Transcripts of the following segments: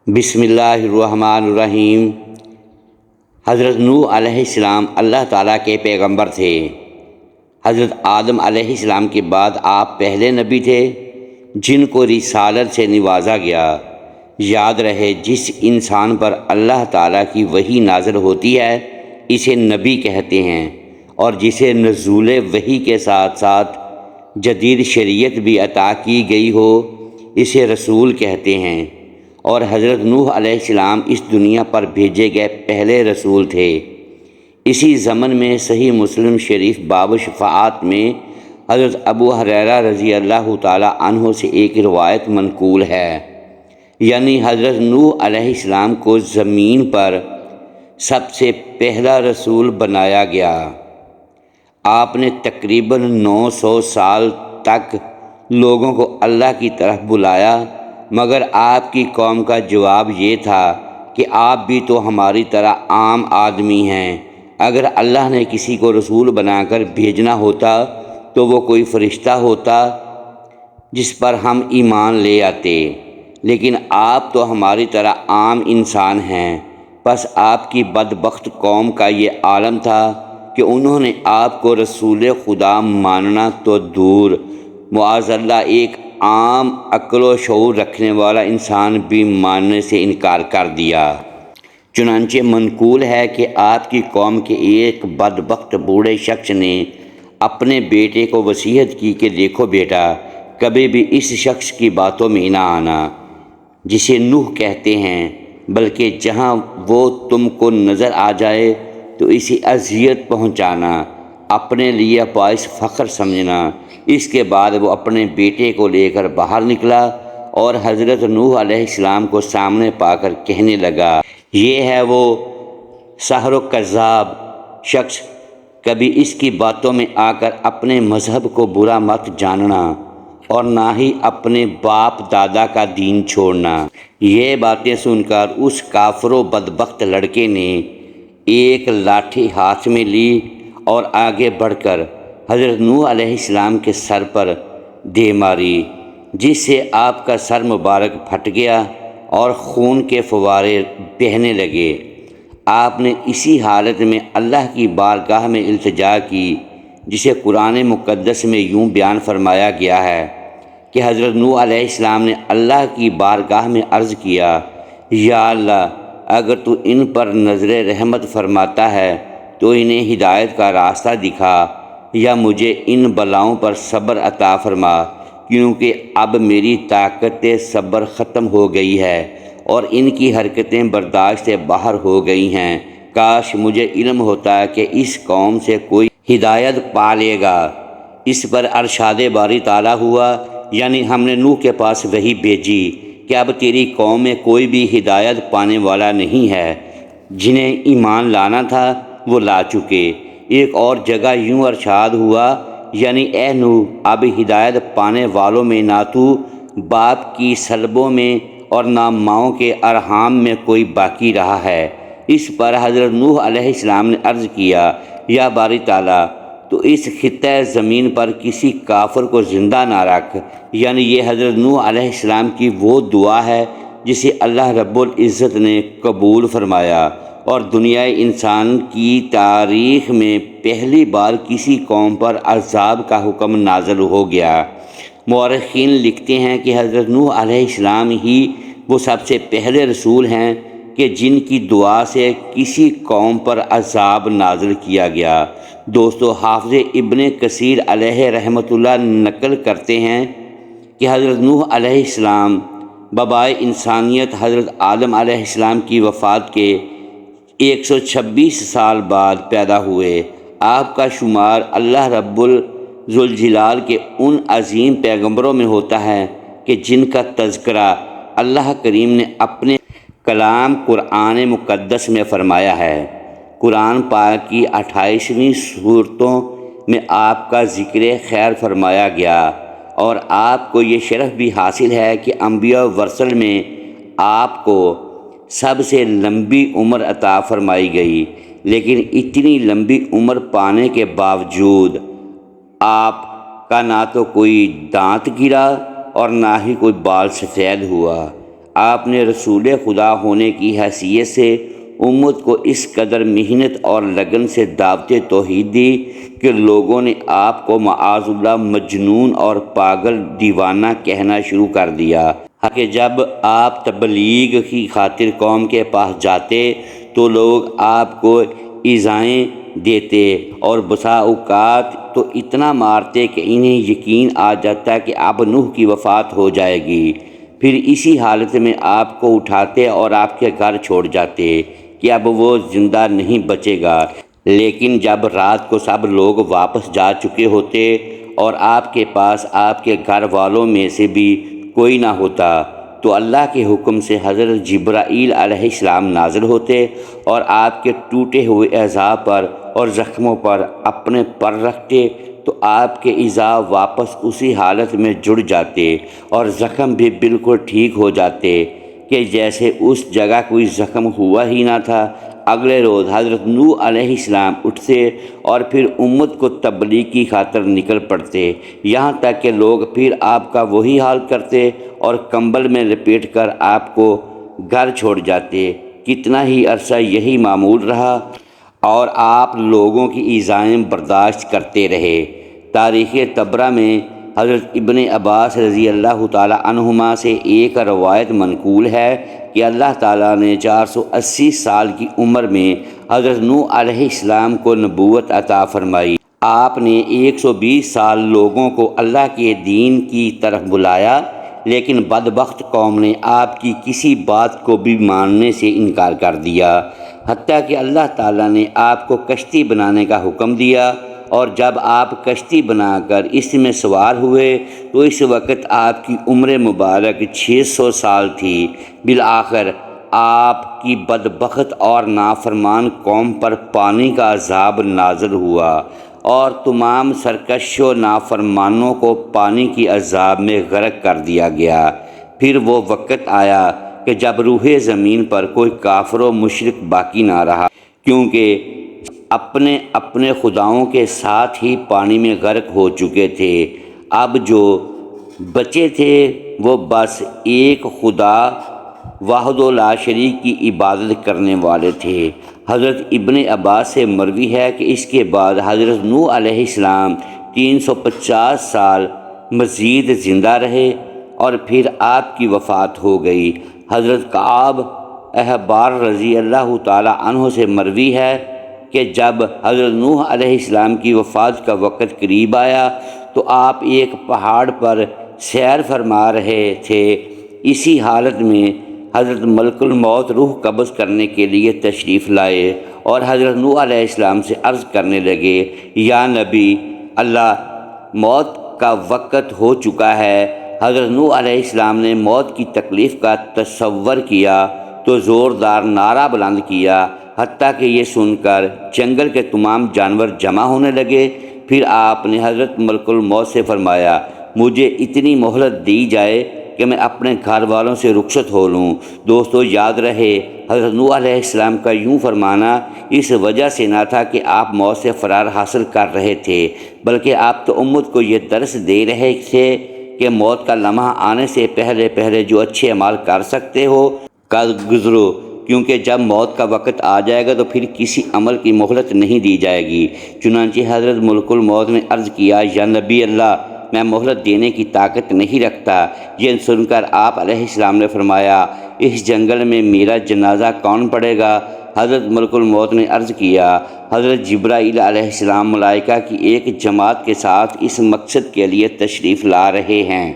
بسم اللہ الرحمن الرحیم۔ حضرت نوح علیہ السلام اللہ تعالیٰ کے پیغمبر تھے۔ حضرت آدم علیہ السلام کے بعد آپ پہلے نبی تھے جن کو رسالت سے نوازا گیا۔ یاد رہے، جس انسان پر اللہ تعالیٰ کی وحی نازل ہوتی ہے اسے نبی کہتے ہیں، اور جسے نزول وحی کے ساتھ ساتھ جدید شریعت بھی عطا کی گئی ہو اسے رسول کہتے ہیں۔ اور حضرت نوح علیہ السلام اس دنیا پر بھیجے گئے پہلے رسول تھے۔ اسی ضمن میں صحیح مسلم شریف باب شفاعت میں حضرت ابو ہریرہ رضی اللہ تعالیٰ عنہ سے ایک روایت منقول ہے، یعنی حضرت نوح علیہ السلام کو زمین پر سب سے پہلا رسول بنایا گیا۔ آپ نے تقریباً 900 سال تک لوگوں کو اللہ کی طرف بلایا، مگر آپ کی قوم کا جواب یہ تھا کہ آپ بھی تو ہماری طرح عام آدمی ہیں۔ اگر اللہ نے کسی کو رسول بنا کر بھیجنا ہوتا تو وہ کوئی فرشتہ ہوتا جس پر ہم ایمان لے آتے، لیکن آپ تو ہماری طرح عام انسان ہیں۔ بس آپ کی بدبخت قوم کا یہ عالم تھا کہ انہوں نے آپ کو رسول خدا ماننا تو دور، معاذ اللہ ایک عام عقل و شعور رکھنے والا انسان بھی ماننے سے انکار کر دیا۔ چنانچہ منقول ہے کہ آپ کی قوم کے ایک بدبخت بوڑھے شخص نے اپنے بیٹے کو وصیت کی کہ دیکھو بیٹا، کبھی بھی اس شخص کی باتوں میں نہ آنا جسے نوح کہتے ہیں، بلکہ جہاں وہ تم کو نظر آ جائے تو اسے اذیت پہنچانا، اپنے لیے باعث فخر سمجھنا۔ اس کے بعد وہ اپنے بیٹے کو لے کر باہر نکلا اور حضرت نوح علیہ السلام کو سامنے پا کر کہنے لگا، یہ ہے وہ ساحر و کذاب شخص، کبھی اس کی باتوں میں آ کر اپنے مذہب کو برا مت جاننا اور نہ ہی اپنے باپ دادا کا دین چھوڑنا۔ یہ باتیں سن کر اس کافر و بدبخت لڑکے نے ایک لاٹھی ہاتھ میں لی اور آگے بڑھ کر حضرت نوح علیہ السلام کے سر پر دے ماری، جس سے آپ کا سر مبارک پھٹ گیا اور خون کے فوارے بہنے لگے۔ آپ نے اسی حالت میں اللہ کی بارگاہ میں التجا کی، جسے قرآن مقدس میں یوں بیان فرمایا گیا ہے کہ حضرت نوح علیہ السلام نے اللہ کی بارگاہ میں عرض کیا، یا اللہ، اگر تو ان پر نظر رحمت فرماتا ہے تو انہیں ہدایت کا راستہ دکھا، یا مجھے ان بلاؤں پر صبر عطا فرما، کیونکہ اب میری طاقت صبر ختم ہو گئی ہے اور ان کی حرکتیں برداشت سے باہر ہو گئی ہیں۔ کاش مجھے علم ہوتا کہ اس قوم سے کوئی ہدایت پا لے گا۔ اس پر ارشاد باری تعالیٰ ہوا، یعنی ہم نے نوح کے پاس وحی بھیجی کہ اب تیری قوم میں کوئی بھی ہدایت پانے والا نہیں ہے، جنہیں ایمان لانا تھا وہ لا چکے۔ ایک اور جگہ یوں ارشاد ہوا، یعنی اے نوح، اب ہدایت پانے والوں میں نہ تو باپ کی سلبوں میں اور نہ ماؤں کے ارحام میں کوئی باقی رہا ہے۔ اس پر حضرت نوح علیہ السلام نے عرض کیا، یا باری تعالیٰ، تو اس خطہ زمین پر کسی کافر کو زندہ نہ رکھ۔ یعنی یہ حضرت نوح علیہ السلام کی وہ دعا ہے جسے اللہ رب العزت نے قبول فرمایا، اور دنیا انسان کی تاریخ میں پہلی بار کسی قوم پر عذاب کا حکم نازل ہو گیا۔ مورخین لکھتے ہیں کہ حضرت نوح علیہ السلام ہی وہ سب سے پہلے رسول ہیں کہ جن کی دعا سے کسی قوم پر عذاب نازل کیا گیا۔ دوستو، حافظ ابن کثیر علیہ رحمۃ اللہ نقل کرتے ہیں کہ حضرت نوح علیہ السلام بابائے انسانیت حضرت آدم علیہ السلام کی وفات کے 126 سال بعد پیدا ہوئے۔ آپ کا شمار اللہ رب ذوالجلال کے ان عظیم پیغمبروں میں ہوتا ہے کہ جن کا تذکرہ اللہ کریم نے اپنے کلام قرآن مقدس میں فرمایا ہے۔ قرآن پاک کی 28ویں سورتوں میں آپ کا ذکر خیر فرمایا گیا، اور آپ کو یہ شرف بھی حاصل ہے کہ انبیاء و رسل میں آپ کو سب سے لمبی عمر عطا فرمائی گئی، لیکن اتنی لمبی عمر پانے کے باوجود آپ کا نہ تو کوئی دانت گرا اور نہ ہی کوئی بال سفید ہوا۔ آپ نے رسول خدا ہونے کی حیثیت سے امت کو اس قدر محنت اور لگن سے دعوت توحید دی کہ لوگوں نے آپ کو معاذ اللہ مجنون اور پاگل دیوانہ کہنا شروع کر دیا کہ جب آپ تبلیغ کی خاطر قوم کے پاس جاتے تو لوگ آپ کو ایذائیں دیتے اور بسا اوقات تو اتنا مارتے کہ انہیں یقین آ جاتا کہ اب نوح کی وفات ہو جائے گی، پھر اسی حالت میں آپ کو اٹھاتے اور آپ کے گھر چھوڑ جاتے کہ اب وہ زندہ نہیں بچے گا۔ لیکن جب رات کو سب لوگ واپس جا چکے ہوتے اور آپ کے پاس آپ کے گھر والوں میں سے بھی کوئی نہ ہوتا تو اللہ کے حکم سے حضرت جبرائیل علیہ السلام نازل ہوتے اور آپ کے ٹوٹے ہوئے اعضاء پر اور زخموں پر اپنے پر رکھتے تو آپ کے اعضاء واپس اسی حالت میں جڑ جاتے اور زخم بھی بالکل ٹھیک ہو جاتے کہ جیسے اس جگہ کوئی زخم ہوا ہی نہ تھا۔ اگلے روز حضرت نوح علیہ السلام اٹھتے اور پھر امت کو تبلیغ کی خاطر نکل پڑتے، یہاں تک کہ لوگ پھر آپ کا وہی حال کرتے اور کمبل میں لپیٹ کر آپ کو گھر چھوڑ جاتے۔ کتنا ہی عرصہ یہی معمول رہا اور آپ لوگوں کی ایذائیں برداشت کرتے رہے۔ تاریخ طبرہ میں حضرت ابن عباس رضی اللہ تعالی عنہما سے ایک روایت منقول ہے کہ اللہ تعالیٰ نے 480 سال کی عمر میں حضرت نوح علیہ السلام کو نبوت عطا فرمائی۔ آپ نے 120 سال لوگوں کو اللہ کے دین کی طرف بلایا، لیکن بدبخت قوم نے آپ کی کسی بات کو بھی ماننے سے انکار کر دیا، حتیٰ کہ اللہ تعالیٰ نے آپ کو کشتی بنانے کا حکم دیا، اور جب آپ کشتی بنا کر اس میں سوار ہوئے تو اس وقت آپ کی عمر مبارک 600 سال تھی۔ بالآخر آپ کی بدبخت اور نافرمان قوم پر پانی کا عذاب نازل ہوا اور تمام سرکش و نافرمانوں کو پانی کی عذاب میں غرق کر دیا گیا۔ پھر وہ وقت آیا کہ جب روح زمین پر کوئی کافر و مشرک باقی نہ رہا، کیونکہ اپنے اپنے خداؤں کے ساتھ ہی پانی میں غرق ہو چکے تھے۔ اب جو بچے تھے وہ بس ایک خدا واحد لا شریک کی عبادت کرنے والے تھے۔ حضرت ابن عباس سے مروی ہے کہ اس کے بعد حضرت نوح علیہ السلام 350 سال مزید زندہ رہے اور پھر آپ کی وفات ہو گئی۔ حضرت کعب احبار رضی اللہ تعالی عنہ سے مروی ہے کہ جب حضرت نوح علیہ السلام کی وفات کا وقت قریب آیا تو آپ ایک پہاڑ پر سیر فرما رہے تھے۔ اسی حالت میں حضرت ملک الموت روح قبض کرنے کے لیے تشریف لائے اور حضرت نوح علیہ السلام سے عرض کرنے لگے، یا نبی اللہ، موت کا وقت ہو چکا ہے۔ حضرت نوح علیہ السلام نے موت کی تکلیف کا تصور کیا تو زوردار نعرہ بلند کیا، حتیٰ کہ یہ سن کر جنگل کے تمام جانور جمع ہونے لگے۔ پھر آپ نے حضرت ملک الموت سے فرمایا، مجھے اتنی مہلت دی جائے کہ میں اپنے گھر والوں سے رخصت ہو لوں۔ دوستو، یاد رہے حضرت نوح علیہ السلام کا یوں فرمانا اس وجہ سے نہ تھا کہ آپ موت سے فرار حاصل کر رہے تھے، بلکہ آپ تو امت کو یہ درس دے رہے تھے کہ موت کا لمحہ آنے سے پہلے پہلے جو اچھے اعمال کر سکتے ہو کر گزرو، کیونکہ جب موت کا وقت آ جائے گا تو پھر کسی عمل کی مہلت نہیں دی جائے گی۔ چنانچہ حضرت ملک الموت نے عرض کیا، یا نبی اللہ، میں مہلت دینے کی طاقت نہیں رکھتا۔ یہ سن کر آپ علیہ السلام نے فرمایا، اس جنگل میں میرا جنازہ کون پڑے گا؟ حضرت ملک الموت نے عرض کیا، حضرت جبرائیل علیہ السلام ملائکہ کی ایک جماعت کے ساتھ اس مقصد کے لیے تشریف لا رہے ہیں۔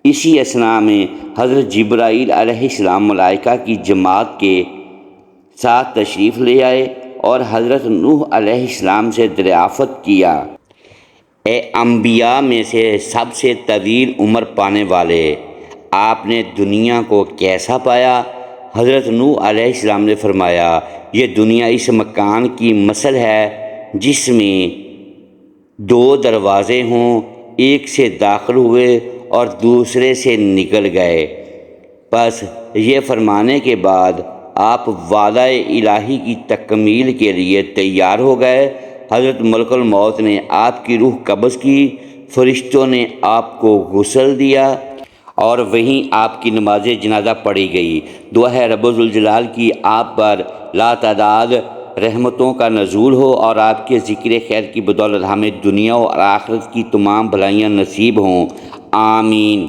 اسی اثناء میں حضرت جبرائیل علیہ السلام ملائکہ کی جماعت کے ساتھ تشریف لے آئے اور حضرت نوح علیہ السلام سے دریافت کیا، اے انبیاء میں سے سب سے طویل عمر پانے والے، آپ نے دنیا کو کیسا پایا؟ حضرت نوح علیہ السلام نے فرمایا، یہ دنیا اس مکان کی مثل ہے جس میں 2 دروازے ہوں، ایک سے داخل ہوئے اور دوسرے سے نکل گئے۔ بس یہ فرمانے کے بعد آپ وعدہ الہی کی تکمیل کے لیے تیار ہو گئے۔ حضرت ملک الموت نے آپ کی روح قبض کی، فرشتوں نے آپ کو غسل دیا اور وہیں آپ کی نماز جنازہ پڑھی گئی۔ دعا ہے رب ذوالجلال کی آپ پر لاتعداد رحمتوں کا نزول ہو اور آپ کے ذکر خیر کی بدولت ہمیں دنیا اور آخرت کی تمام بھلائیاں نصیب ہوں، آمین۔